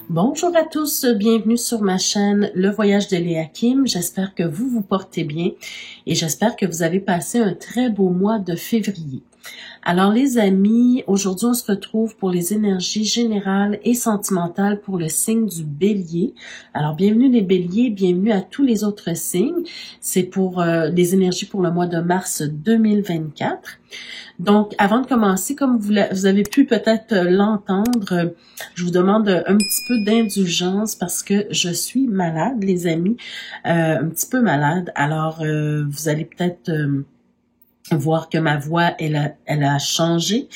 Bonjour à tous, bienvenue sur ma chaîne Le Voyage de Léa Kim. J'espère que vous vous portez bien et j'espère que vous avez passé un très beau mois de février. Alors les amis, aujourd'hui on se retrouve pour les énergies générales et sentimentales pour le signe du Bélier. Alors bienvenue les Béliers, bienvenue à tous les autres signes. C'est pour les énergies pour le mois de mars 2024. Donc avant de commencer, comme vous avez pu peut-être l'entendre, je vous demande un petit peu d'indulgence parce que je suis malade les amis, un petit peu malade. Alors vous allez peut-être voir que ma voix, elle a changé.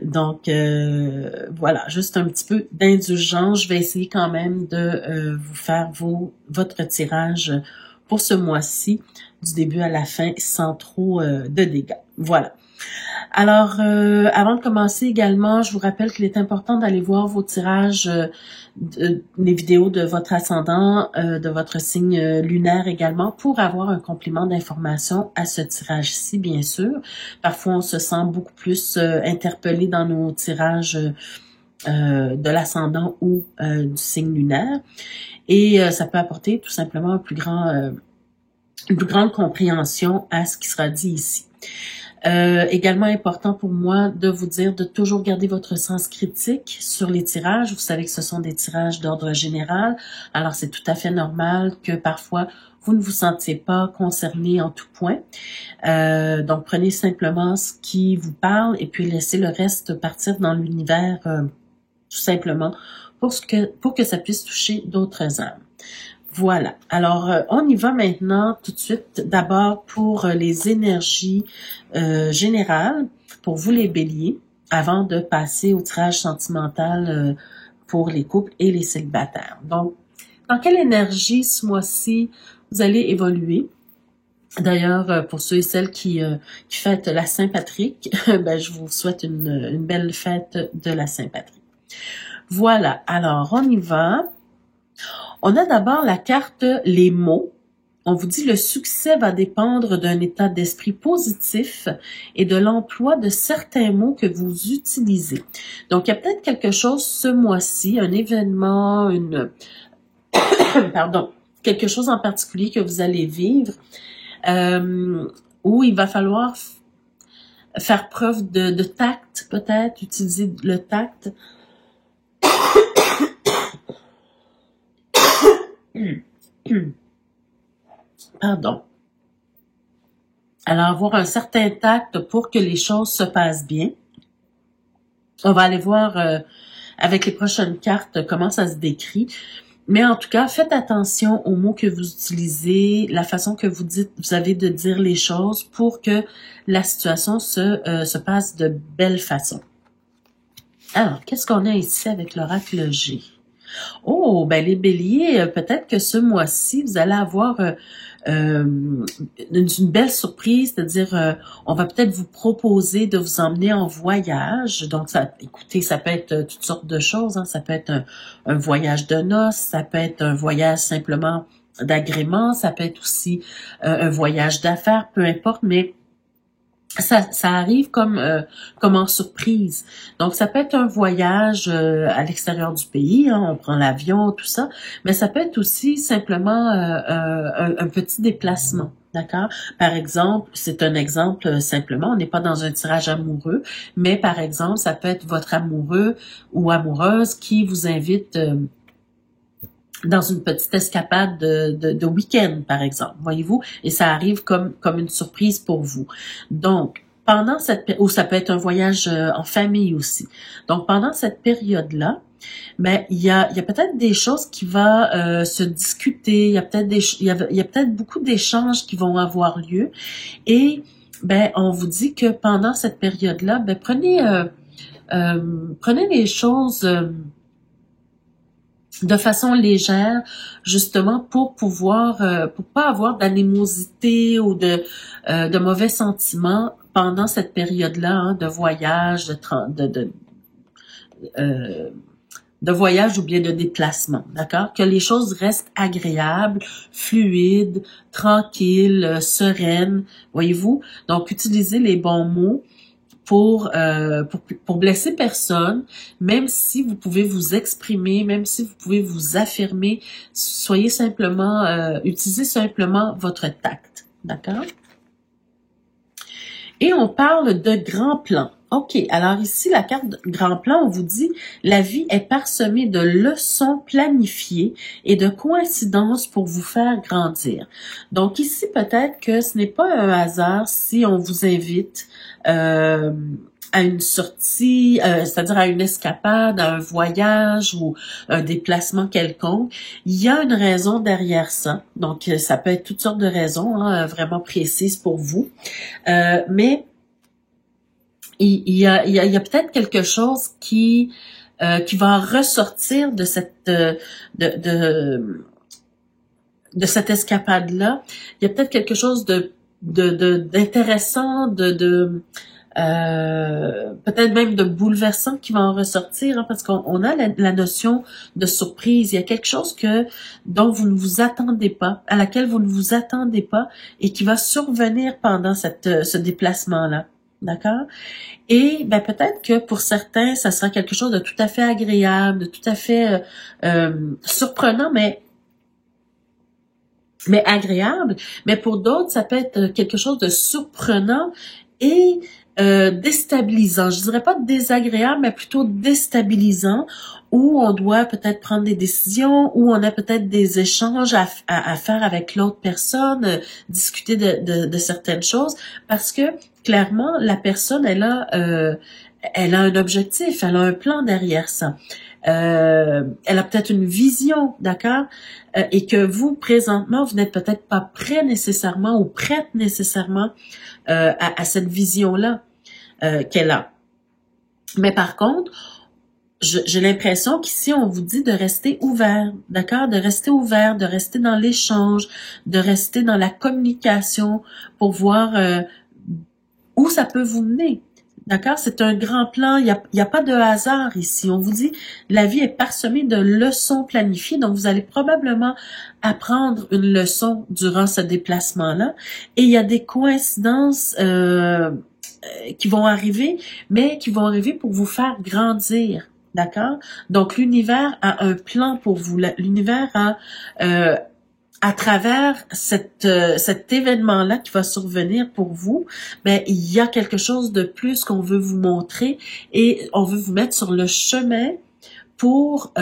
Donc, voilà, juste un petit peu d'indulgence. Je vais essayer quand même de vous faire votre tirage pour ce mois-ci, du début à la fin, sans trop de dégâts. Voilà. Alors, avant de commencer également, je vous rappelle qu'il est important d'aller voir vos tirages, les vidéos de votre ascendant, de votre signe lunaire également, pour avoir un complément d'information à ce tirage-ci, bien sûr. Parfois, on se sent beaucoup plus interpellé dans nos tirages de l'ascendant ou du signe lunaire. Et ça peut apporter tout simplement une plus grande compréhension à ce qui sera dit ici. Également important pour moi de vous dire de toujours garder votre sens critique sur les tirages. Vous savez que ce sont des tirages d'ordre général. Alors, c'est tout à fait normal que parfois, vous ne vous sentiez pas concerné en tout point. Donc, prenez simplement ce qui vous parle et puis laissez le reste partir dans l'univers tout simplement pour que ça puisse toucher d'autres âmes. Voilà. Alors, on y va maintenant tout de suite. D'abord pour les énergies générales, pour vous les béliers, avant de passer au tirage sentimental pour les couples et les célibataires. Donc, dans quelle énergie ce mois-ci vous allez évoluer? D'ailleurs, pour ceux et celles qui fêtent la Saint-Patrick, ben, je vous souhaite une belle fête de la Saint-Patrick. Voilà. Alors, on y va. On a d'abord la carte les mots. On vous dit le succès va dépendre d'un état d'esprit positif et de l'emploi de certains mots que vous utilisez. Donc, il y a peut-être quelque chose ce mois-ci, un événement, quelque chose en particulier que vous allez vivre, où il va falloir faire preuve de tact, peut-être, utiliser le tact. Pardon. Alors, avoir un certain tact pour que les choses se passent bien. On va aller voir avec les prochaines cartes comment ça se décrit. Mais en tout cas, faites attention aux mots que vous utilisez, la façon que vous avez de dire les choses pour que la situation se passe de belle façon. Alors, qu'est-ce qu'on a ici avec l'oracle G? Oh, ben les béliers, peut-être que ce mois-ci, vous allez avoir une belle surprise, c'est-à-dire on va peut-être vous proposer de vous emmener en voyage. Donc, écoutez, ça peut être toutes sortes de choses. Hein. Ça peut être un voyage de noces, ça peut être un voyage simplement d'agrément, ça peut être aussi un voyage d'affaires, peu importe, mais ça arrive comme en surprise. Donc, ça peut être un voyage à l'extérieur du pays, hein, on prend l'avion, tout ça, mais ça peut être aussi simplement un petit déplacement, d'accord? Par exemple, c'est un exemple simplement, on n'est pas dans un tirage amoureux, mais par exemple, ça peut être votre amoureux ou amoureuse qui vous invite dans une petite escapade de week-end, par exemple, voyez-vous, et ça arrive comme une surprise pour vous. Donc, ou ça peut être un voyage en famille aussi. Donc, pendant cette période-là, ben il y a peut-être des choses qui vont se discuter, il y a peut-être beaucoup d'échanges qui vont avoir lieu, et ben on vous dit que pendant cette période-là, ben prenez les choses de façon légère, justement pour pouvoir, pour pas avoir d'animosité ou de mauvais sentiments pendant cette période-là, hein, de voyage, de voyage ou bien de déplacement, d'accord? Que les choses restent agréables, fluides, tranquilles, sereines, voyez-vous? Donc, utilisez les bons mots pour blesser personne, même si vous pouvez vous exprimer, même si vous pouvez vous affirmer, soyez simplement, utilisez simplement votre tact, d'accord? Et on parle de grand plan. OK, alors ici, la carte de grand plan, on vous dit « La vie est parsemée de leçons planifiées et de coïncidences pour vous faire grandir. » Donc ici, peut-être que ce n'est pas un hasard si on vous invite à une sortie, c'est-à-dire à une escapade, à un voyage ou un déplacement quelconque. Il y a une raison derrière ça. Donc, ça peut être toutes sortes de raisons, hein, vraiment précises pour vous. Mais il y a peut-être quelque chose qui va ressortir de cette escapade-là. Il y a peut-être quelque chose d'intéressant, peut-être même de bouleversant qui va en ressortir, hein, parce qu'on a la notion de surprise. Il y a quelque chose dont vous ne vous attendez pas, à laquelle vous ne vous attendez pas, et qui va survenir pendant ce déplacement-là. D'accord? Et ben peut-être que pour certains, ça sera quelque chose de tout à fait agréable, de tout à fait surprenant, mais agréable. Mais pour d'autres, ça peut être quelque chose de surprenant et déstabilisant. Je dirais pas désagréable, mais plutôt déstabilisant, où on doit peut-être prendre des décisions, où on a peut-être des échanges à faire avec l'autre personne, discuter de certaines choses, parce que clairement, la personne, elle a un objectif, elle a un plan derrière ça. Elle a peut-être une vision, d'accord? Et que vous, présentement, vous n'êtes peut-être pas prêt nécessairement ou prête nécessairement à cette vision-là qu'elle a. Mais par contre, j'ai l'impression qu'ici, on vous dit de rester ouvert, d'accord? De rester ouvert, de rester dans l'échange, de rester dans la communication pour voir où ça peut vous mener. D'accord? C'est un grand plan. Il y a pas de hasard ici. On vous dit, la vie est parsemée de leçons planifiées. Donc, vous allez probablement apprendre une leçon durant ce déplacement-là. Et il y a des coïncidences qui vont arriver, mais qui vont arriver pour vous faire grandir. D'accord? Donc, l'univers a un plan pour vous. L'univers a à travers cet événement-là qui va survenir pour vous, ben il y a quelque chose de plus qu'on veut vous montrer et on veut vous mettre sur le chemin pour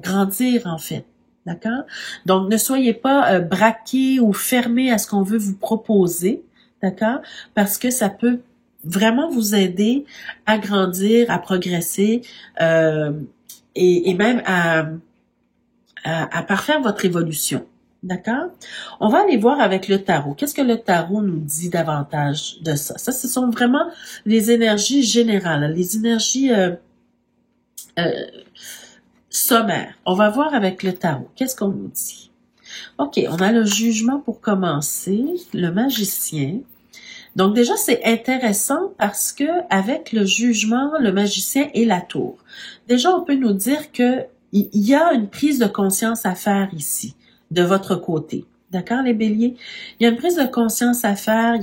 grandir en fait. D'accord? Donc ne soyez pas braqués ou fermés à ce qu'on veut vous proposer, d'accord? Parce que ça peut vraiment vous aider à grandir, à progresser et même à parfaire votre évolution. D'accord? On va aller voir avec le tarot. Qu'est-ce que le tarot nous dit davantage de ça? Ça, ce sont vraiment les énergies générales, les énergies sommaires. On va voir avec le tarot. Qu'est-ce qu'on nous dit? OK, on a le jugement pour commencer, le magicien. Donc déjà, c'est intéressant parce que avec le jugement, le magicien et la tour, déjà, on peut nous dire que il y a une prise de conscience à faire ici, de votre côté. D'accord, les béliers? Il y a une prise de conscience à faire.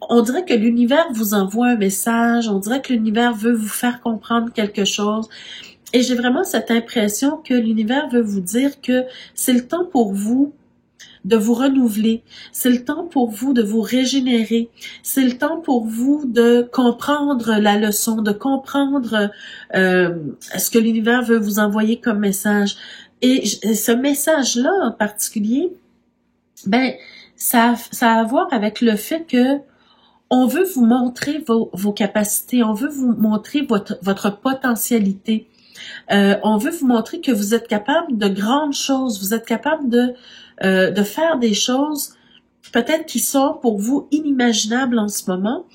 On dirait que l'univers vous envoie un message. On dirait que l'univers veut vous faire comprendre quelque chose. Et j'ai vraiment cette impression que l'univers veut vous dire que c'est le temps pour vous de vous renouveler. C'est le temps pour vous de vous régénérer. C'est le temps pour vous de comprendre la leçon, de comprendre ce que l'univers veut vous envoyer comme message. Et ce message-là en particulier, ben ça a à voir avec le fait que on veut vous montrer vos capacités, on veut vous montrer votre potentialité. On veut vous montrer que vous êtes capable de grandes choses, vous êtes capable de faire des choses peut-être qui sont pour vous inimaginables en ce moment,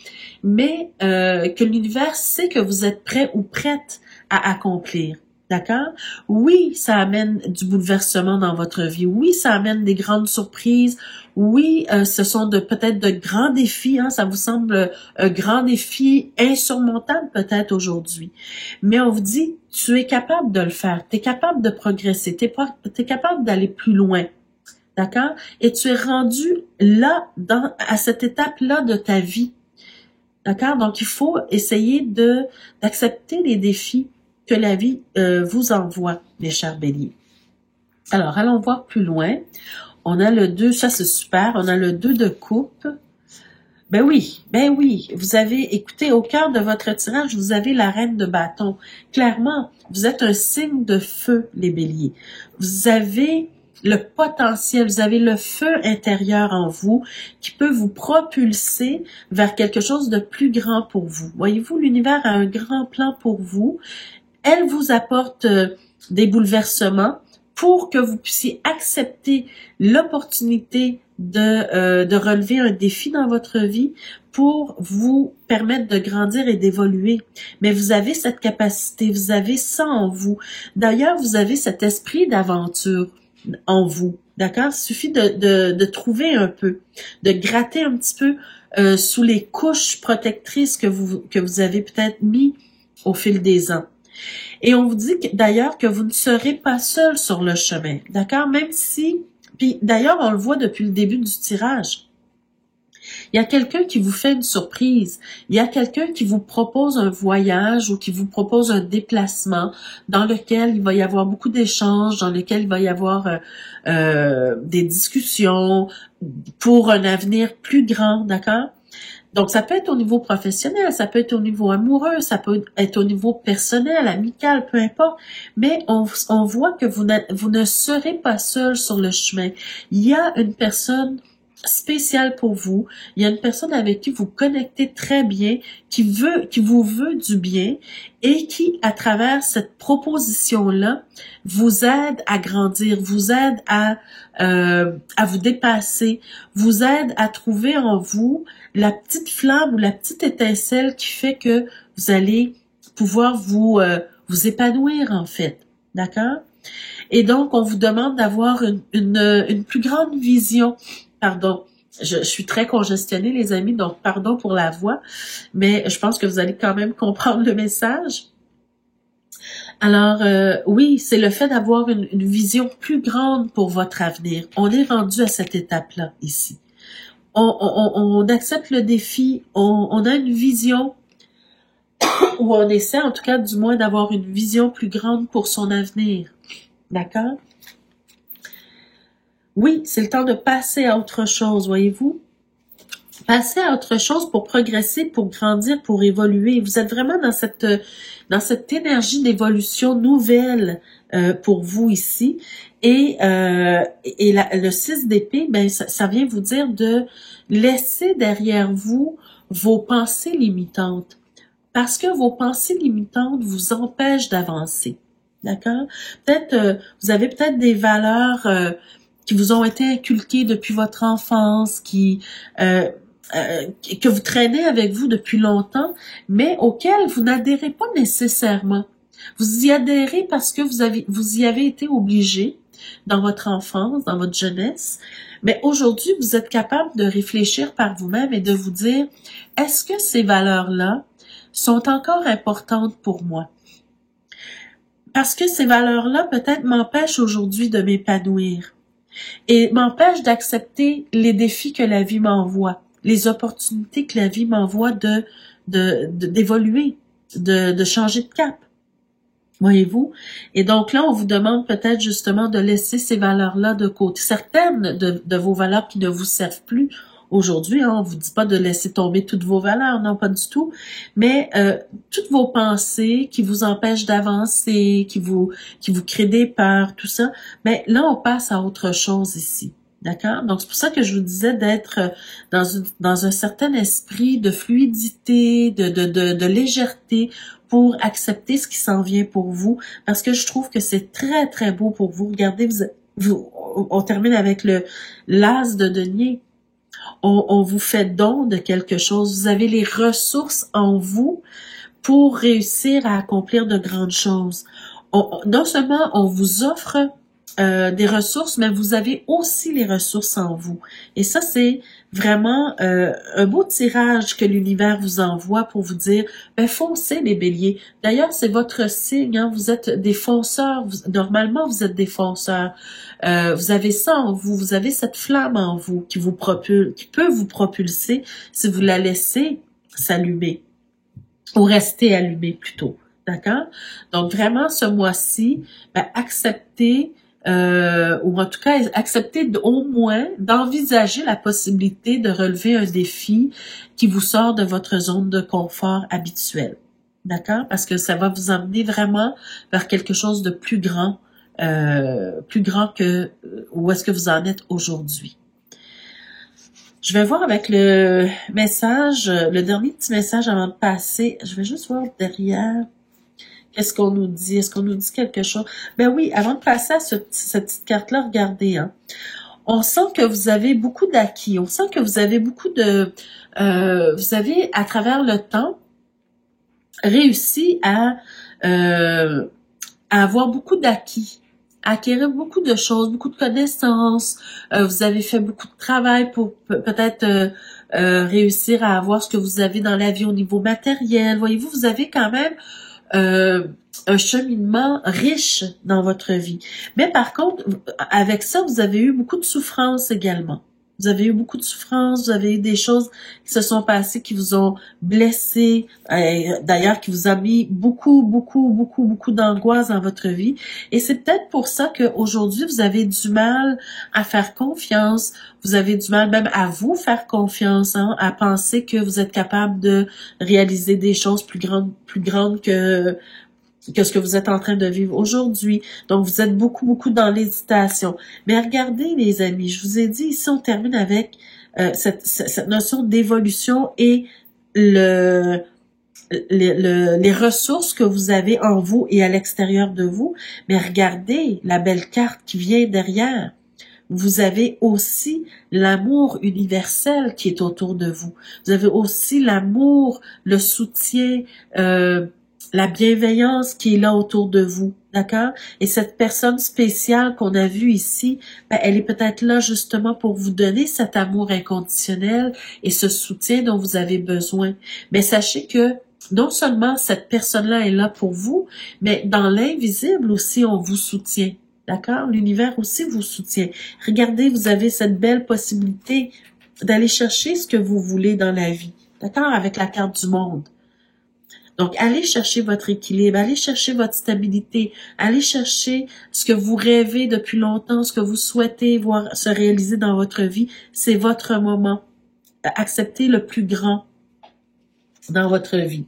mais que l'univers sait que vous êtes prêt ou prête à accomplir. D'accord? Oui, ça amène du bouleversement dans votre vie. Oui, ça amène des grandes surprises. Oui, ce sont peut-être de grands défis. Hein, ça vous semble un grand défi insurmontable peut-être aujourd'hui. Mais on vous dit, tu es capable de le faire. Tu es capable de progresser. Tu es capable d'aller plus loin. D'accord? Et tu es rendu là, à cette étape-là de ta vie. D'accord? Donc, il faut essayer d'accepter les défis que la vie vous envoie, mes chers béliers. Alors, allons voir plus loin. On a le 2, ça c'est super, on a le 2 de coupe. Ben oui, vous avez, écoutez, au cœur de votre tirage, vous avez la reine de bâton. Clairement, vous êtes un signe de feu, les béliers. Vous avez le potentiel, vous avez le feu intérieur en vous qui peut vous propulser vers quelque chose de plus grand pour vous. Voyez-vous, l'univers a un grand plan pour vous. Elle vous apporte des bouleversements pour que vous puissiez accepter l'opportunité de relever un défi dans votre vie pour vous permettre de grandir et d'évoluer. Mais vous avez cette capacité, vous avez ça en vous. D'ailleurs, vous avez cet esprit d'aventure en vous. D'accord? Il suffit de trouver un peu, de gratter un petit peu sous les couches protectrices que vous avez peut-être mis au fil des ans. Et on vous dit d'ailleurs que vous ne serez pas seul sur le chemin, d'accord? Même si, puis d'ailleurs on le voit depuis le début du tirage, il y a quelqu'un qui vous fait une surprise, il y a quelqu'un qui vous propose un voyage ou qui vous propose un déplacement dans lequel il va y avoir beaucoup d'échanges, dans lequel il va y avoir des discussions pour un avenir plus grand, d'accord? Donc, ça peut être au niveau professionnel, ça peut être au niveau amoureux, ça peut être au niveau personnel, amical, peu importe. Mais on voit que vous ne serez pas seul sur le chemin. Il y a une personne spéciale pour vous. Il y a une personne avec qui vous connectez très bien, qui vous veut du bien et qui, à travers cette proposition-là, vous aide à grandir, vous aide à vous dépasser, vous aide à trouver en vous la petite flamme ou la petite étincelle qui fait que vous allez pouvoir vous épanouir en fait, d'accord? Et donc, on vous demande d'avoir une plus grande vision. Pardon, je suis très congestionnée, les amis, donc pardon pour la voix, mais je pense que vous allez quand même comprendre le message. Alors, oui, c'est le fait d'avoir une vision plus grande pour votre avenir. On est rendu à cette étape-là, ici. On accepte le défi, on a une vision, ou on essaie en tout cas du moins d'avoir une vision plus grande pour son avenir. D'accord? Oui, c'est le temps de passer à autre chose, voyez-vous? Passer à autre chose pour progresser, pour grandir, pour évoluer. Vous êtes vraiment dans cette énergie d'évolution nouvelle pour vous ici. Et le 6 d'épée, ben ça vient vous dire de laisser derrière vous vos pensées limitantes. Parce que vos pensées limitantes vous empêchent d'avancer. D'accord? Peut-être, vous avez peut-être des valeurs qui vous ont été inculquées depuis votre enfance, que vous traînez avec vous depuis longtemps, mais auxquelles vous n'adhérez pas nécessairement. Vous y adhérez parce que vous y avez été obligé dans votre enfance, dans votre jeunesse, mais aujourd'hui, vous êtes capable de réfléchir par vous-même et de vous dire, est-ce que ces valeurs-là sont encore importantes pour moi? Parce que ces valeurs-là peut-être m'empêchent aujourd'hui de m'épanouir et m'empêchent d'accepter les défis que la vie m'envoie, les opportunités que la vie m'envoie d'évoluer, de changer de cap. Voyez-vous? Et donc là, on vous demande peut-être justement de laisser ces valeurs-là de côté. Certaines de vos valeurs qui ne vous servent plus aujourd'hui, hein, on vous dit pas de laisser tomber toutes vos valeurs, non, pas du tout, mais toutes vos pensées qui vous empêchent d'avancer, qui vous créent des peurs, tout ça, mais là, on passe à autre chose ici. D'accord? Donc, c'est pour ça que je vous disais d'être dans un certain esprit de fluidité, de légèreté pour accepter ce qui s'en vient pour vous, parce que je trouve que c'est très, très beau pour vous. Regardez, on termine avec l'as de denier. On vous fait don de quelque chose. Vous avez les ressources en vous pour réussir à accomplir de grandes choses. Non seulement on vous offre des ressources, mais vous avez aussi les ressources en vous. Et ça, c'est vraiment un beau tirage que l'univers vous envoie pour vous dire, ben foncez les béliers. D'ailleurs, c'est votre signe, hein, vous êtes des fonceurs. Normalement, vous êtes des fonceurs. Vous avez ça en vous, vous avez cette flamme en vous qui peut vous propulser si vous la laissez s'allumer ou rester allumé plutôt. D'accord? Donc, vraiment, ce mois-ci, acceptez, ou en tout cas, acceptez au moins d'envisager la possibilité de relever un défi qui vous sort de votre zone de confort habituelle. D'accord? Parce que ça va vous emmener vraiment vers quelque chose de plus grand que où est-ce que vous en êtes aujourd'hui. Je vais voir avec le message, le dernier petit message avant de passer. Je vais juste voir derrière. Qu'est-ce qu'on nous dit? Est-ce qu'on nous dit quelque chose? Ben oui, avant de passer à cette petite carte-là, regardez, hein. On sent que vous avez beaucoup d'acquis. On sent que vous avez beaucoup de... vous avez, à travers le temps, réussi à avoir beaucoup d'acquis, à acquérir beaucoup de choses, beaucoup de connaissances. Vous avez fait beaucoup de travail pour peut-être réussir à avoir ce que vous avez dans la vie au niveau matériel. Voyez-vous, vous avez quand même un cheminement riche dans votre vie. Mais par contre, avec ça, vous avez eu beaucoup de souffrance également. Vous avez eu beaucoup de souffrance, vous avez eu des choses qui se sont passées, qui vous ont blessé, d'ailleurs qui vous a mis beaucoup d'angoisse dans votre vie. Et c'est peut-être pour ça qu'aujourd'hui, vous avez du mal à faire confiance, vous avez du mal même à vous faire confiance, hein, à penser que vous êtes capable de réaliser des choses plus grandes que ce que vous êtes en train de vivre aujourd'hui. Donc, vous êtes beaucoup dans l'hésitation. Mais regardez, les amis, je vous ai dit, ici, on termine avec cette notion d'évolution et les ressources que vous avez en vous et à l'extérieur de vous. Mais regardez la belle carte qui vient derrière. Vous avez aussi l'amour universel qui est autour de vous. Vous avez aussi l'amour, le soutien, la bienveillance qui est là autour de vous, d'accord? Et cette personne spéciale qu'on a vue ici, elle est peut-être là justement pour vous donner cet amour inconditionnel et ce soutien dont vous avez besoin. Mais sachez que non seulement cette personne-là est là pour vous, mais dans l'invisible aussi, on vous soutient, d'accord? L'univers aussi vous soutient. Regardez, vous avez cette belle possibilité d'aller chercher ce que vous voulez dans la vie, d'accord? Avec la carte du monde. Donc, allez chercher votre équilibre, allez chercher votre stabilité, allez chercher ce que vous rêvez depuis longtemps, ce que vous souhaitez voir se réaliser dans votre vie. C'est votre moment. Acceptez le plus grand dans votre vie.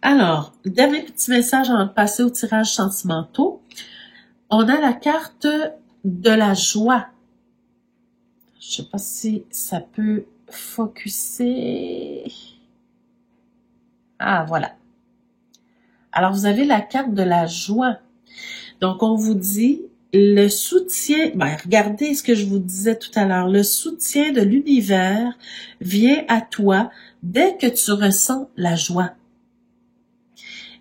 Alors, le dernier petit message avant de passer au tirage sentimentaux. On a la carte de la joie. Je sais pas si ça peut focuser... Ah, voilà. Alors, vous avez la carte de la joie. Donc, on vous dit le soutien, regardez ce que je vous disais tout à l'heure, le soutien de l'univers vient à toi dès que tu ressens la joie.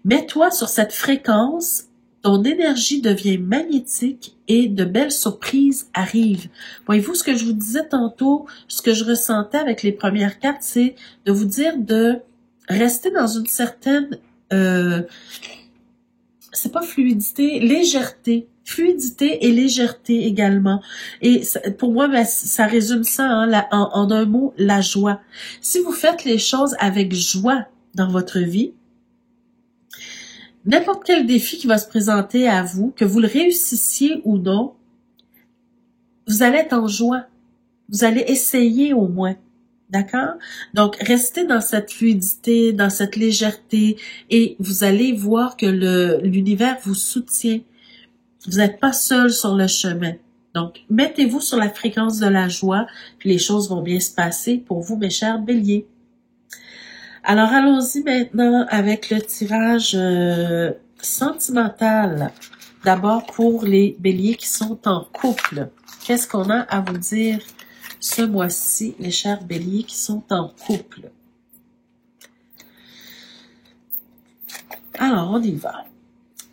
Mets-toi sur cette fréquence, ton énergie devient magnétique et de belles surprises arrivent. Voyez-vous, ce que je vous disais tantôt, ce que je ressentais avec les premières cartes, c'est de vous dire de rester dans une certaine, c'est pas fluidité, légèreté. Fluidité et légèreté également. Et pour moi, ça résume ça hein, en un mot, la joie. Si vous faites les choses avec joie dans votre vie, n'importe quel défi qui va se présenter à vous, que vous le réussissiez ou non, vous allez être en joie. Vous allez essayer au moins. D'accord? Donc, restez dans cette fluidité, dans cette légèreté et vous allez voir que l'univers vous soutient. Vous n'êtes pas seul sur le chemin. Donc, mettez-vous sur la fréquence de la joie, puis les choses vont bien se passer pour vous, mes chers béliers. Alors, allons-y maintenant avec le tirage sentimental. D'abord, pour les béliers qui sont en couple. Qu'est-ce qu'on a à vous dire ce mois-ci, les chers béliers qui sont en couple? Alors, on y va.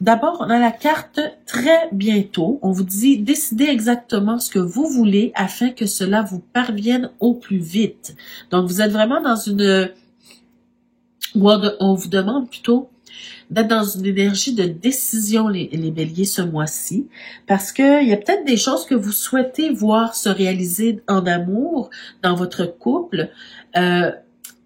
D'abord, on a la carte très bientôt. On vous dit décidez exactement ce que vous voulez afin que cela vous parvienne au plus vite. Donc, vous êtes vraiment dans une... On vous demande plutôt d'être dans une énergie de décision, les béliers, ce mois-ci, parce que il y a peut-être des choses que vous souhaitez voir se réaliser en amour, dans votre couple,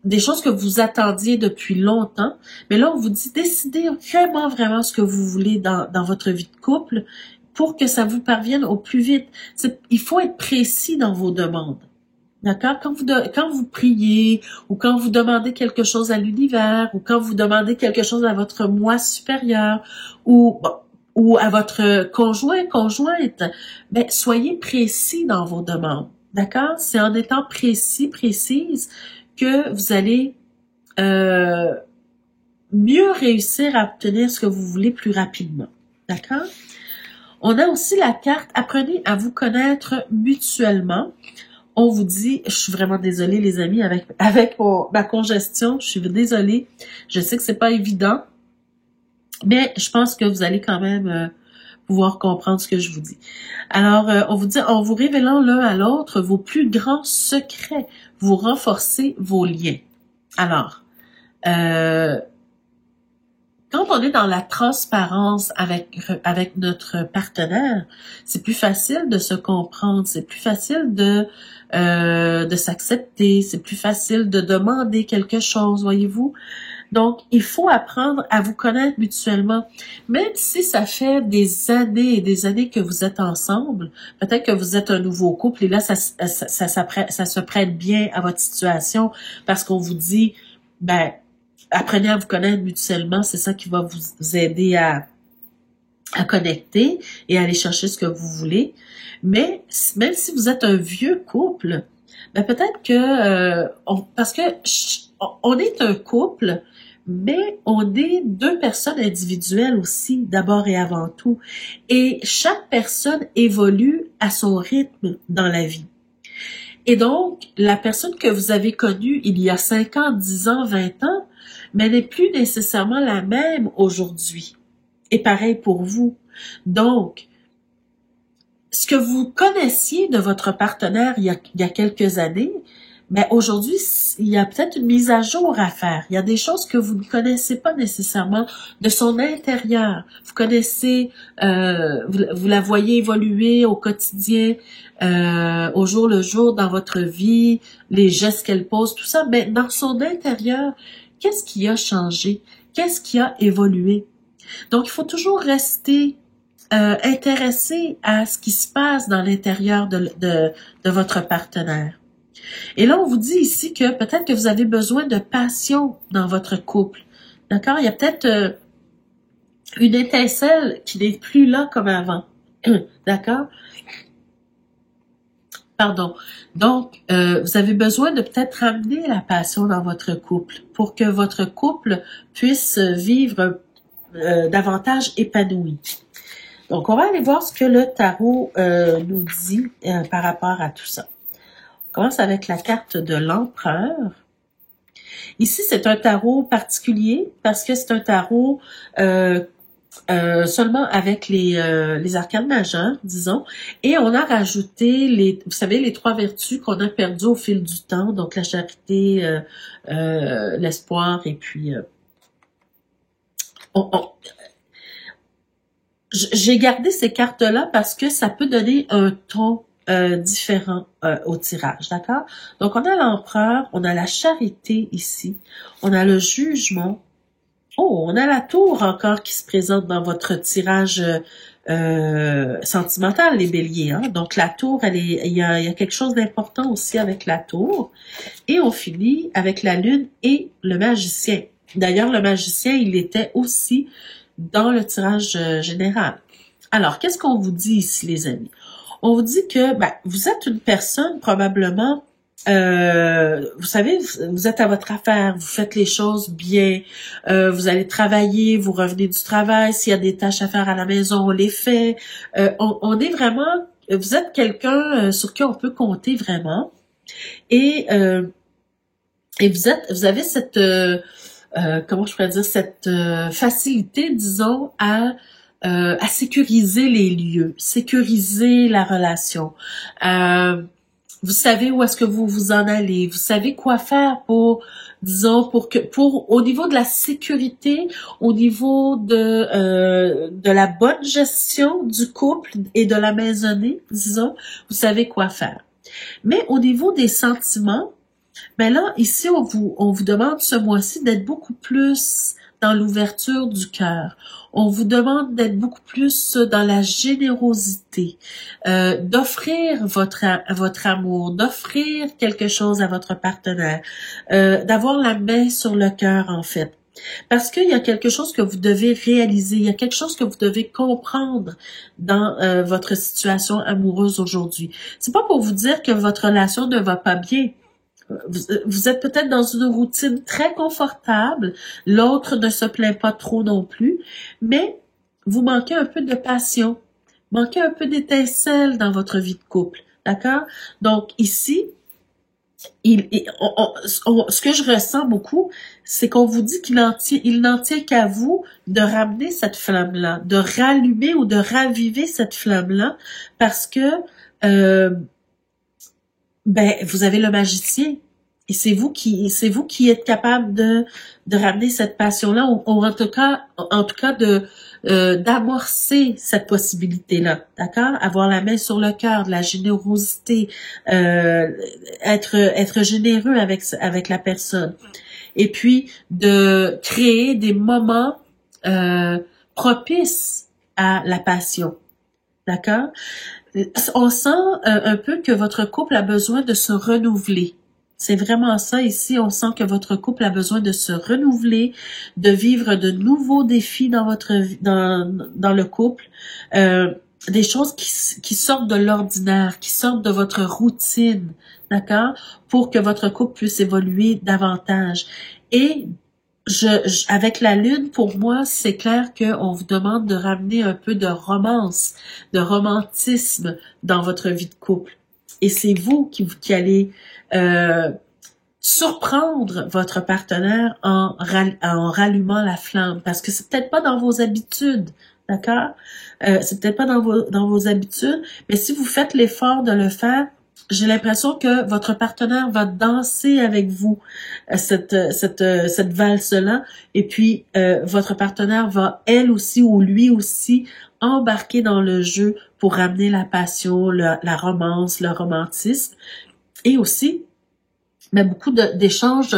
des choses que vous attendiez depuis longtemps, mais là, on vous dit, décidez vraiment, vraiment ce que vous voulez dans votre vie de couple pour que ça vous parvienne au plus vite. Il faut être précis dans vos demandes. D'accord? Quand vous priez, ou quand vous demandez quelque chose à l'univers, ou quand vous demandez quelque chose à votre moi supérieur, ou à votre conjointe, ben, soyez précis dans vos demandes. D'accord? C'est en étant précise, que vous allez mieux réussir à obtenir ce que vous voulez plus rapidement. D'accord? On a aussi la carte « Apprenez à vous connaître mutuellement ». On vous dit, je suis vraiment désolée les amis, avec ma congestion, je suis désolée. Je sais que c'est pas évident, mais je pense que vous allez quand même pouvoir comprendre ce que je vous dis. Alors, on vous dit, en vous révélant l'un à l'autre vos plus grands secrets, vous renforcez vos liens. Alors, quand on est dans la transparence avec notre partenaire, c'est plus facile de se comprendre, c'est plus facile de s'accepter, c'est plus facile de demander quelque chose, voyez-vous. Donc, il faut apprendre à vous connaître mutuellement. Même si ça fait des années et des années que vous êtes ensemble, peut-être que vous êtes un nouveau couple et là, ça se prête bien à votre situation parce qu'on vous dit, ben, apprenez à vous connaître mutuellement, c'est ça qui va vous aider à connecter et à aller chercher ce que vous voulez. Mais même si vous êtes un vieux couple, ben peut-être que parce que on est un couple, mais on est deux personnes individuelles aussi, d'abord et avant tout. Et chaque personne évolue à son rythme dans la vie. Et donc, la personne que vous avez connue il y a 5 ans, 10 ans, 20 ans, mais n'est plus nécessairement la même aujourd'hui. Et pareil pour vous. Donc, ce que vous connaissiez de votre partenaire il y a quelques années, mais aujourd'hui, il y a peut-être une mise à jour à faire. Il y a des choses que vous ne connaissez pas nécessairement de son intérieur. Vous connaissez, vous la voyez évoluer au quotidien, au jour le jour dans votre vie, les gestes qu'elle pose, tout ça. Mais dans son intérieur, qu'est-ce qui a changé? Qu'est-ce qui a évolué? Donc, il faut toujours rester intéressé à ce qui se passe dans l'intérieur de votre partenaire. Et là, on vous dit ici que peut-être que vous avez besoin de passion dans votre couple. D'accord? Il y a peut-être une étincelle qui n'est plus là comme avant. D'accord? Pardon. Donc, vous avez besoin de peut-être ramener la passion dans votre couple pour que votre couple puisse vivre davantage épanoui. Donc, on va aller voir ce que le tarot nous dit par rapport à tout ça. On commence avec la carte de l'empereur. Ici, c'est un tarot particulier parce que c'est un tarot seulement avec les arcanes majeures, disons, et on a rajouté vous savez, les 3 vertus qu'on a perdues au fil du temps, donc la charité, l'espoir et puis j'ai gardé ces cartes-là parce que ça peut donner un ton différent au tirage, d'accord? Donc, on a l'empereur, on a la charité ici, on a le jugement. Oh, on a la tour encore qui se présente dans votre tirage sentimental, les béliers. Hein? Donc, la tour, il y a quelque chose d'important aussi avec la tour. Et on finit avec la lune et le magicien. D'ailleurs, le magicien, il était aussi dans le tirage général. Alors, qu'est-ce qu'on vous dit ici, les amis? On vous dit que vous êtes une personne probablement, vous savez, vous êtes à votre affaire, vous faites les choses bien, vous allez travailler, vous revenez du travail, s'il y a des tâches à faire à la maison, on les fait. On est vraiment, vous êtes quelqu'un sur qui on peut compter vraiment. Et vous avez cette comment je pourrais dire, cette facilité, disons, à sécuriser les lieux, sécuriser la relation. Vous savez où est-ce que vous vous en allez, vous savez quoi faire pour, disons, au niveau de la sécurité, au niveau de la bonne gestion du couple et de la maisonnée, disons, vous savez quoi faire. Mais au niveau des sentiments, Mais là, ici, on vous demande ce mois-ci d'être beaucoup plus dans l'ouverture du cœur. On vous demande d'être beaucoup plus dans la générosité, d'offrir votre amour, d'offrir quelque chose à votre partenaire, d'avoir la main sur le cœur, en fait. Parce qu'il y a quelque chose que vous devez réaliser, il y a quelque chose que vous devez comprendre dans votre situation amoureuse aujourd'hui. C'est pas pour vous dire que votre relation ne va pas bien. Vous êtes peut-être dans une routine très confortable, l'autre ne se plaint pas trop non plus, mais vous manquez un peu de passion, manquez un peu d'étincelle dans votre vie de couple, d'accord? Donc ici, ce que je ressens beaucoup, c'est qu'on vous dit il n'en tient qu'à vous de ramener cette flamme-là, de rallumer ou de raviver cette flamme-là, parce que vous avez le magicien. Et c'est vous qui êtes capable de ramener cette passion-là, ou en tout cas d'amorcer cette possibilité-là, d'accord? Avoir la main sur le cœur, de la générosité, être généreux avec la personne, et puis de créer des moments propices à la passion, d'accord? On sent un peu que votre couple a besoin de se renouveler. C'est vraiment ça ici, on sent que votre couple a besoin de se renouveler, de vivre de nouveaux défis dans dans le couple, des choses qui sortent de l'ordinaire, qui sortent de votre routine, d'accord, pour que votre couple puisse évoluer davantage. Et avec la lune, pour moi, c'est clair qu'on vous demande de ramener un peu de romance, de romantisme dans votre vie de couple. Et c'est vous qui allez surprendre votre partenaire en rallumant la flamme, parce que c'est peut-être pas dans vos habitudes, d'accord? C'est peut-être pas dans vos habitudes, mais si vous faites l'effort de le faire, j'ai l'impression que votre partenaire va danser avec vous cette valse-là, et puis votre partenaire va elle aussi ou lui aussi embarquer dans le jeu pour ramener la passion, la romance, le romantisme, et aussi mais beaucoup d'échanges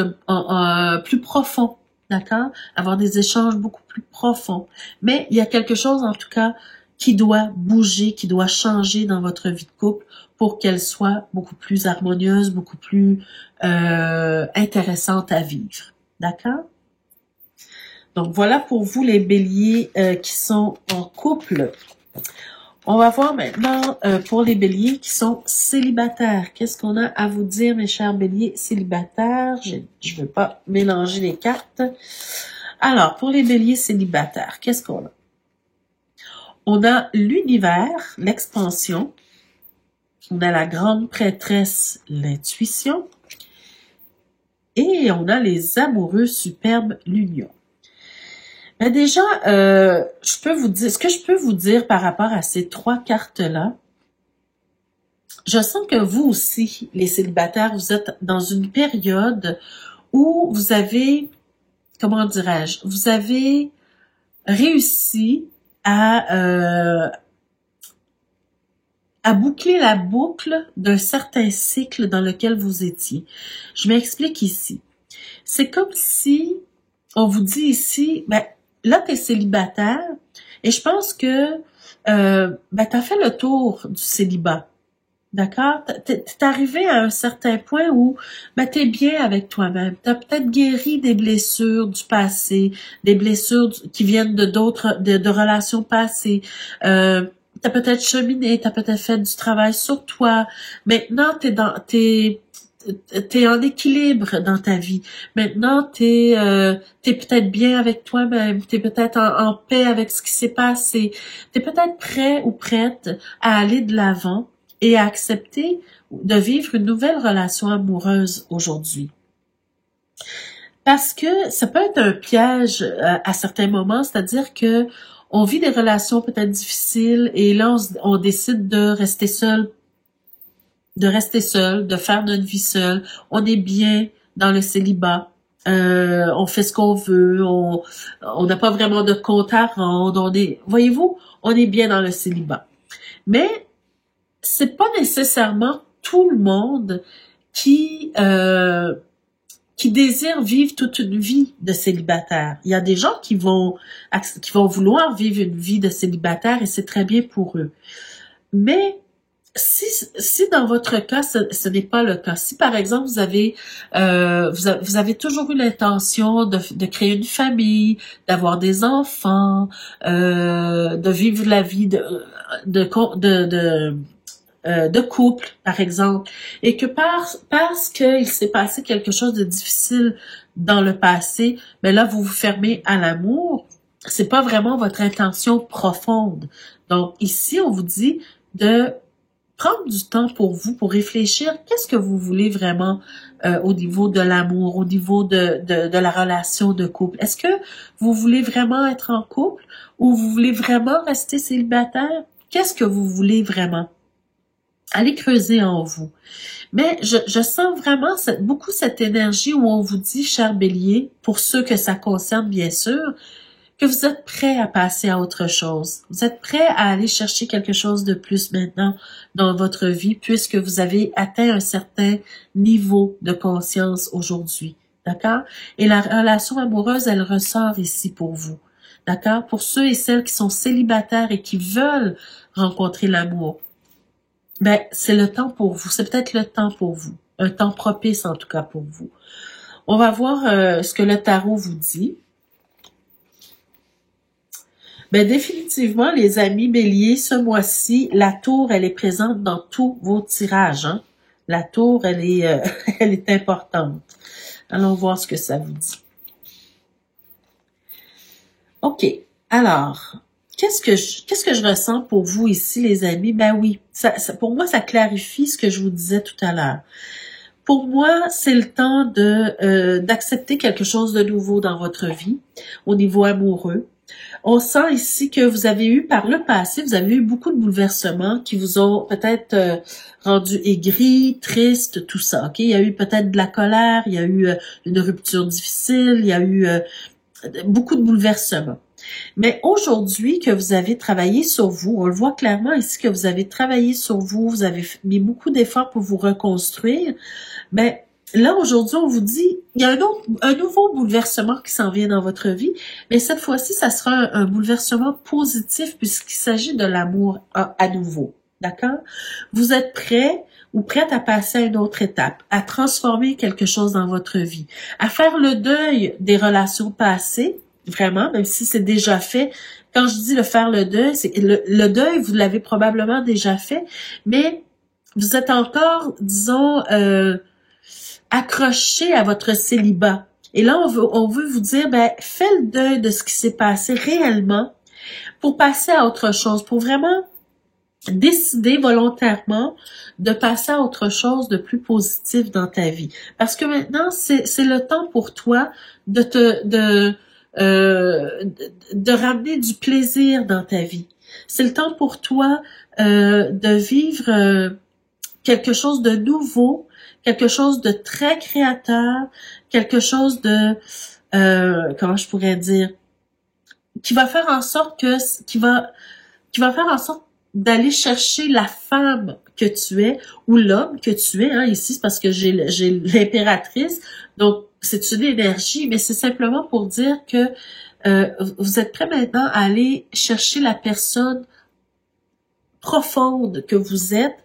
plus profonds, d'accord? Avoir des échanges beaucoup plus profonds. Mais il y a quelque chose, en tout cas, qui doit bouger, qui doit changer dans votre vie de couple pour qu'elle soit beaucoup plus harmonieuse, beaucoup plus intéressante à vivre, d'accord? Donc, voilà pour vous les béliers qui sont en couple. On va voir maintenant pour les béliers qui sont célibataires. Qu'est-ce qu'on a à vous dire, mes chers béliers célibataires? Je ne veux pas mélanger les cartes. Alors, pour les béliers célibataires, qu'est-ce qu'on a? On a l'univers, l'expansion. On a la grande prêtresse, l'intuition. Et on a les amoureux superbes, l'union. Mais déjà, ce que je peux vous dire par rapport à ces trois cartes-là, je sens que vous aussi, les célibataires, vous êtes dans une période où vous avez, comment dirais-je, vous avez réussi à boucler la boucle d'un certain cycle dans lequel vous étiez. Je m'explique ici. C'est comme si on vous dit ici, là, tu es célibataire et je pense que t'as fait le tour du célibat. D'accord? T'es arrivé à un certain point où t'es bien avec toi-même. T'as peut-être guéri des blessures du passé, des blessures qui viennent de relations passées. T'as peut-être cheminé, t'as peut-être fait du travail sur toi. Maintenant, t'es en équilibre dans ta vie. Maintenant, t'es peut-être bien avec toi-même. T'es peut-être en paix avec ce qui s'est passé. T'es peut-être prêt ou prête à aller de l'avant et à accepter de vivre une nouvelle relation amoureuse aujourd'hui. Parce que ça peut être un piège à certains moments, c'est-à-dire que on vit des relations peut-être difficiles et là, on décide de rester seul, de faire notre vie seule. On est bien dans le célibat. On fait ce qu'on veut. On n'a pas vraiment de compte à rendre. Voyez-vous, on est bien dans le célibat. Mais c'est pas nécessairement tout le monde qui désirent vivre toute une vie de célibataire. Il y a des gens qui vont vouloir vivre une vie de célibataire et c'est très bien pour eux. Mais si dans votre cas, ce n'est pas le cas, si par exemple vous avez toujours eu l'intention de créer une famille, d'avoir des enfants, de vivre la vie de couple, par exemple, et que parce qu'il s'est passé quelque chose de difficile dans le passé, mais là, vous vous fermez à l'amour, c'est pas vraiment votre intention profonde. Donc, ici, on vous dit de prendre du temps pour vous, pour réfléchir, qu'est-ce que vous voulez vraiment au niveau de l'amour, au niveau de la relation de couple. Est-ce que vous voulez vraiment être en couple ou vous voulez vraiment rester célibataire? Qu'est-ce que vous voulez vraiment? Allez creuser en vous. Mais je sens vraiment beaucoup cette énergie où on vous dit, cher Bélier, pour ceux que ça concerne bien sûr, que vous êtes prêt à passer à autre chose. Vous êtes prêt à aller chercher quelque chose de plus maintenant dans votre vie puisque vous avez atteint un certain niveau de conscience aujourd'hui. D'accord? Et la relation amoureuse, elle ressort ici pour vous. D'accord? Pour ceux et celles qui sont célibataires et qui veulent rencontrer l'amour. Ben, c'est le temps pour vous. C'est peut-être le temps pour vous. Un temps propice, en tout cas, pour vous. On va voir ce que le tarot vous dit. Ben, définitivement, les amis béliers, ce mois-ci, la tour, elle est présente dans tous vos tirages. Hein? La tour, elle est importante. Allons voir ce que ça vous dit. OK. Alors, qu'est-ce que je ressens pour vous ici, les amis? Ben oui, pour moi, ça clarifie ce que je vous disais tout à l'heure. Pour moi, c'est le temps d'accepter quelque chose de nouveau dans votre vie, au niveau amoureux. On sent ici que vous avez eu, par le passé, vous avez eu beaucoup de bouleversements qui vous ont peut-être rendu aigris, tristes, tout ça. Ok, il y a eu peut-être de la colère, il y a eu une rupture difficile, il y a eu beaucoup de bouleversements. Mais aujourd'hui que vous avez travaillé sur vous, on le voit clairement ici que vous avez travaillé sur vous, vous avez mis beaucoup d'efforts pour vous reconstruire, mais là, aujourd'hui, on vous dit, il y a un nouveau bouleversement qui s'en vient dans votre vie, mais cette fois-ci, ça sera un bouleversement positif puisqu'il s'agit de l'amour à nouveau. D'accord? Vous êtes prêt ou prête à passer à une autre étape, à transformer quelque chose dans votre vie, à faire le deuil des relations passées, vraiment, même si c'est déjà fait. Quand je dis faire le deuil, c'est le deuil, vous l'avez probablement déjà fait, mais vous êtes encore, disons, accroché à votre célibat. Et là, on veut vous dire, ben, fais le deuil de ce qui s'est passé réellement pour passer à autre chose, pour vraiment décider volontairement de passer à autre chose de plus positif dans ta vie. Parce que maintenant, c'est le temps pour toi de ramener du plaisir dans ta vie. C'est le temps pour toi de vivre quelque chose de nouveau, quelque chose de très créateur, quelque chose de, comment je pourrais dire, qui va faire en sorte qui va faire en sorte d'aller chercher la femme que tu es ou l'homme que tu es. Hein, ici, c'est parce que j'ai l'impératrice, donc c'est une énergie, mais c'est simplement pour dire que vous êtes prêt maintenant à aller chercher la personne profonde que vous êtes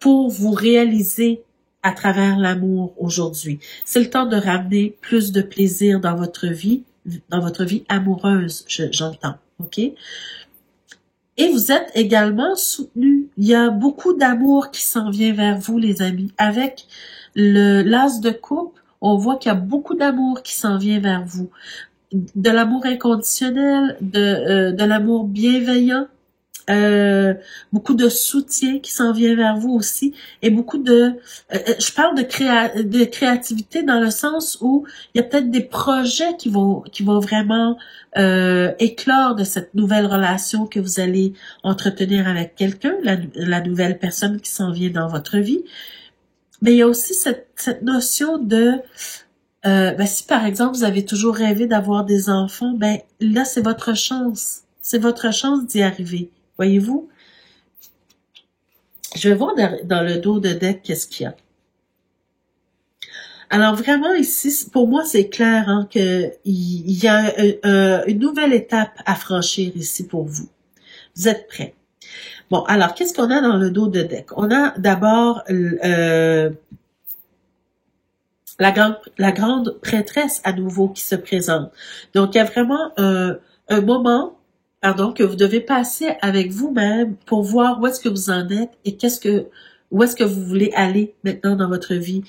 pour vous réaliser à travers l'amour aujourd'hui. C'est le temps de ramener plus de plaisir dans votre vie amoureuse, j'entends, ok? Et vous êtes également soutenu. Il y a beaucoup d'amour qui s'en vient vers vous, les amis. Avec l'as de coupe, on voit qu'il y a beaucoup d'amour qui s'en vient vers vous. De l'amour inconditionnel, de l'amour bienveillant, beaucoup de soutien qui s'en vient vers vous aussi et beaucoup je parle de créativité dans le sens où il y a peut-être des projets qui vont vraiment éclore de cette nouvelle relation que vous allez entretenir avec quelqu'un, la nouvelle personne qui s'en vient dans votre vie. Mais il y a aussi cette notion de ben, si par exemple vous avez toujours rêvé d'avoir des enfants, ben là c'est votre chance d'y arriver. Voyez-vous? Je vais voir dans le dos de deck qu'est-ce qu'il y a. Alors vraiment ici, pour moi, c'est clair hein, qu'il y a une nouvelle étape à franchir ici pour vous. Vous êtes prêts. Bon, alors, qu'est-ce qu'on a dans le dos de deck? On a d'abord la grande prêtresse à nouveau qui se présente. Donc, il y a vraiment un moment, pardon, que vous devez passer avec vous-même pour voir où est-ce que vous en êtes et où est-ce que vous voulez aller maintenant dans votre vie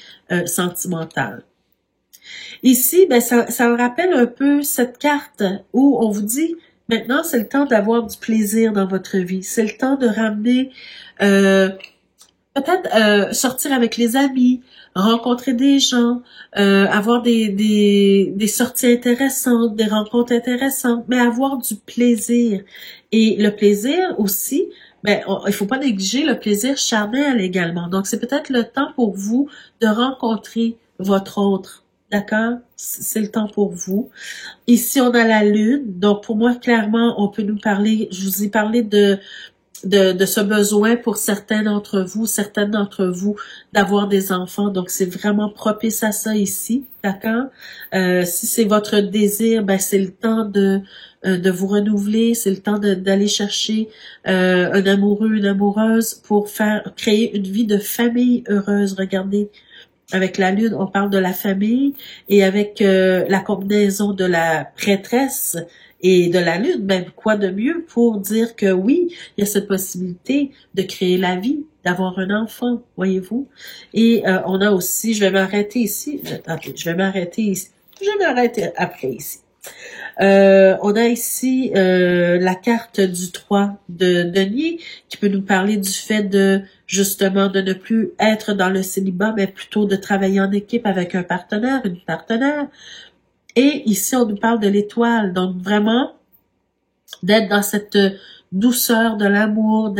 sentimentale. Ici, ben, ça me rappelle un peu cette carte où on vous dit, maintenant, c'est le temps d'avoir du plaisir dans votre vie. C'est le temps de ramener, peut-être sortir avec les amis, rencontrer des gens, avoir des sorties intéressantes, des rencontres intéressantes, mais avoir du plaisir. Et le plaisir aussi, ben, il faut pas négliger le plaisir charnel également. Donc, c'est peut-être le temps pour vous de rencontrer votre autre. D'accord? C'est le temps pour vous. Ici, on a la lune. Donc, pour moi, clairement, on peut nous parler, je vous ai parlé de ce besoin pour certaines d'entre vous, d'avoir des enfants. Donc, c'est vraiment propice à ça ici. D'accord? Si c'est votre désir, ben, c'est le temps de vous renouveler. C'est le temps d'aller chercher un amoureux, une amoureuse pour créer une vie de famille heureuse. Regardez. Avec la lune, on parle de la famille et avec la combinaison de la prêtresse et de la lune, ben quoi de mieux pour dire que oui, il y a cette possibilité de créer la vie, d'avoir un enfant, voyez-vous. Et on a aussi, je vais m'arrêter ici, je vais m'arrêter après ici. On a ici la carte du 3 de denier qui peut nous parler du fait de justement de ne plus être dans le célibat, mais plutôt de travailler en équipe avec un partenaire, une partenaire. Et ici, on nous parle de l'étoile, donc vraiment d'être dans cette douceur de l'amour,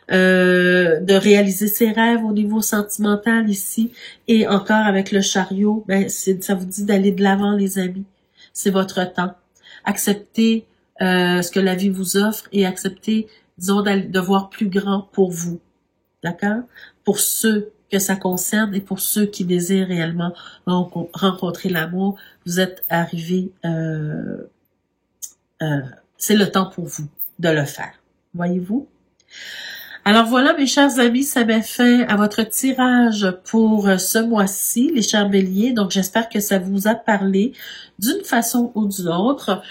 de réaliser ses rêves au niveau sentimental ici. Et encore avec le chariot, ben ça vous dit d'aller de l'avant, les amis. C'est votre temps. Acceptez ce que la vie vous offre et acceptez, disons, de voir plus grand pour vous. D'accord? Pour ceux que ça concerne et pour ceux qui désirent réellement rencontrer l'amour, vous êtes arrivés, c'est le temps pour vous de le faire. Voyez-vous? Alors voilà, mes chers amis, ça met fin à votre tirage pour ce mois-ci, les chers béliers. Donc, j'espère que ça vous a parlé d'une façon ou d'une autre.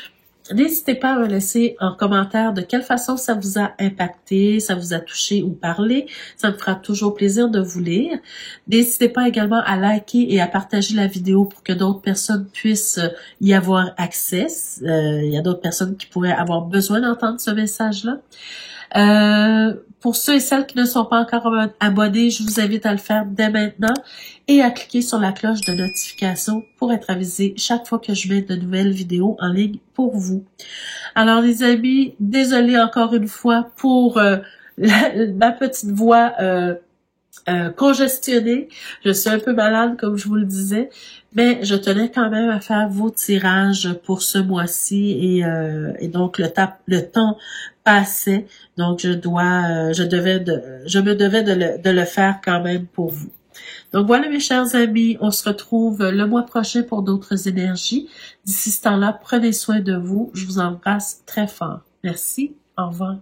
N'hésitez pas à me laisser en commentaire de quelle façon ça vous a impacté, ça vous a touché ou parlé. Ça me fera toujours plaisir de vous lire. N'hésitez pas également à liker et à partager la vidéo pour que d'autres personnes puissent y avoir accès. Il y a d'autres personnes qui pourraient avoir besoin d'entendre ce message-là. Pour ceux et celles qui ne sont pas encore abonnés, je vous invite à le faire dès maintenant et à cliquer sur la cloche de notification pour être avisé chaque fois que je mets de nouvelles vidéos en ligne pour vous. Alors les amis, désolée encore une fois pour ma petite voix congestionnée. Je suis un peu malade comme je vous le disais, mais je tenais quand même à faire vos tirages pour ce mois-ci et donc le temps passait, donc je me devais de le faire quand même pour vous. Donc voilà mes chers amis, on se retrouve le mois prochain pour d'autres énergies. D'ici ce temps-là, prenez soin de vous. Je vous embrasse très fort. Merci. Au revoir.